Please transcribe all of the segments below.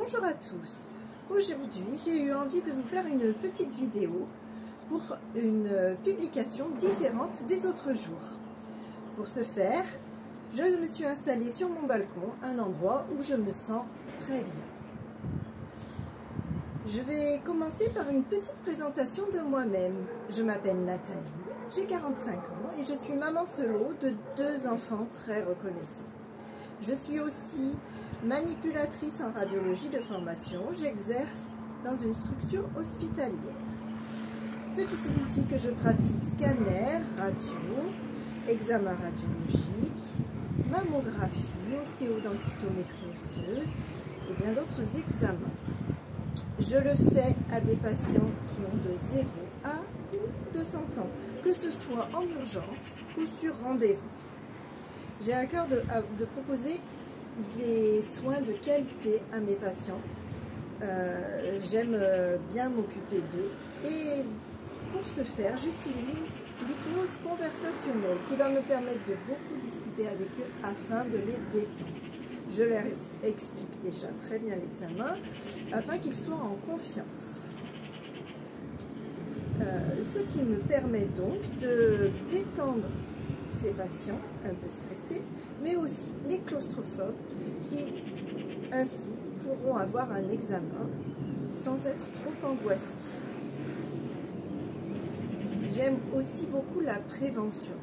Bonjour à tous. Aujourd'hui, j'ai eu envie de vous faire une petite vidéo pour une publication différente des autres jours. Pour ce faire, je me suis installée sur mon balcon, un endroit où je me sens très bien. Je vais commencer par une petite présentation de moi-même. Je m'appelle Nathalie, j'ai 45 ans et je suis maman solo de 2 enfants très reconnaissants. Je suis aussi manipulatrice en radiologie de formation. J'exerce dans une structure hospitalière. Ce qui signifie que je pratique scanner, radio, examen radiologique, mammographie, ostéodensitométrie osseuse et bien d'autres examens. Je le fais à des patients qui ont de 0 à 200 ans, que ce soit en urgence ou sur rendez-vous. J'ai à cœur de proposer des soins de qualité à mes patients. J'aime bien m'occuper d'eux et pour ce faire, j'utilise l'hypnose conversationnelle qui va me permettre de beaucoup discuter avec eux afin de les détendre. Je leur explique déjà très bien l'examen afin qu'ils soient en confiance. Ce qui me permet donc de détendre ces patients un peu stressés, mais aussi les claustrophobes qui ainsi pourront avoir un examen sans être trop angoissés. J'aime aussi beaucoup la prévention.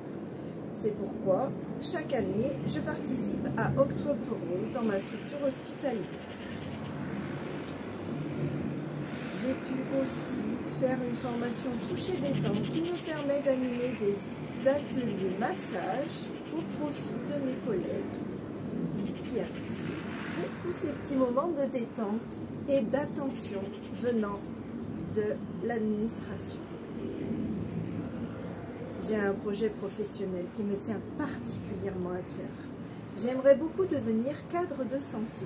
C'est pourquoi chaque année je participe à Octobre Rose dans ma structure hospitalière. J'ai pu aussi faire une formation toucher détente qui me permet d'animer des ateliers massage au profit de mes collègues qui apprécient beaucoup ces petits moments de détente et d'attention venant de l'administration. J'ai un projet professionnel qui me tient particulièrement à cœur. J'aimerais beaucoup devenir cadre de santé.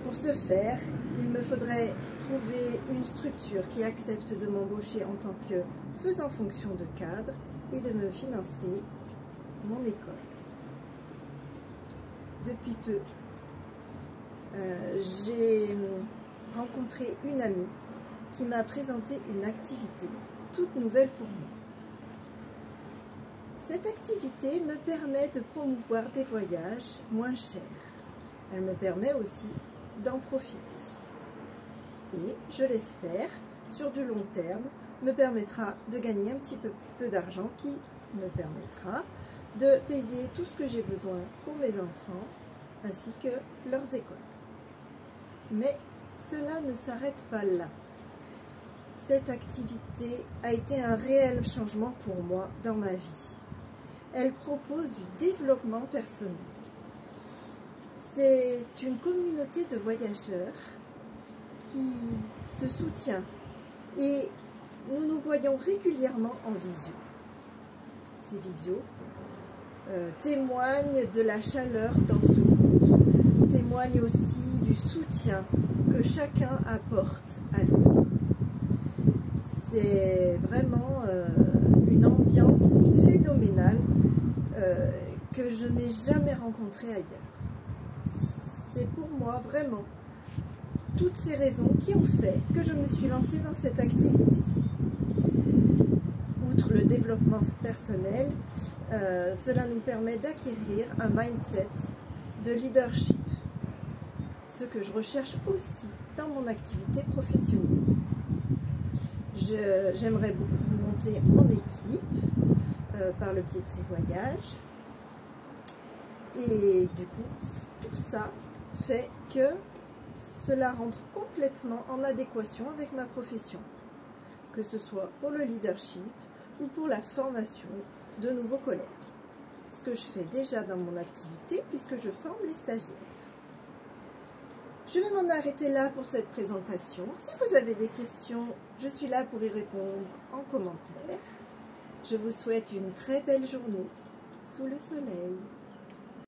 Pour ce faire, il me faudrait trouver une structure qui accepte de m'embaucher en tant que faisant fonction de cadre et de me financer mon école. Depuis peu, j'ai rencontré une amie qui m'a présenté une activité toute nouvelle pour moi. Cette activité me permet de promouvoir des voyages moins chers. Elle me permet aussi d'en profiter. Et, je l'espère, sur du long terme, me permettra de gagner un petit peu d'argent qui me permettra de payer tout ce que j'ai besoin pour mes enfants ainsi que leurs écoles. Mais cela ne s'arrête pas là. Cette activité a été un réel changement pour moi dans ma vie. Elle propose du développement personnel. C'est une communauté de voyageurs qui se soutient et nous nous voyons régulièrement en visio. Ces visios témoignent de la chaleur dans ce groupe, témoignent aussi du soutien que chacun apporte à l'autre. C'est vraiment une ambiance phénoménale que je n'ai jamais rencontrée ailleurs. C'est pour moi vraiment toutes ces raisons qui ont fait que je me suis lancée dans cette activité. Outre le développement personnel, cela nous permet d'acquérir un mindset de leadership, ce que je recherche aussi dans mon activité professionnelle. J'aimerais beaucoup monter mon équipe par le biais de ces voyages. Et du coup, tout ça fait que cela rentre complètement en adéquation avec ma profession, que ce soit pour le leadership ou pour la formation de nouveaux collègues. Ce que je fais déjà dans mon activité puisque je forme les stagiaires. Je vais m'en arrêter là pour cette présentation. Si vous avez des questions, je suis là pour y répondre en commentaire. Je vous souhaite une très belle journée sous le soleil.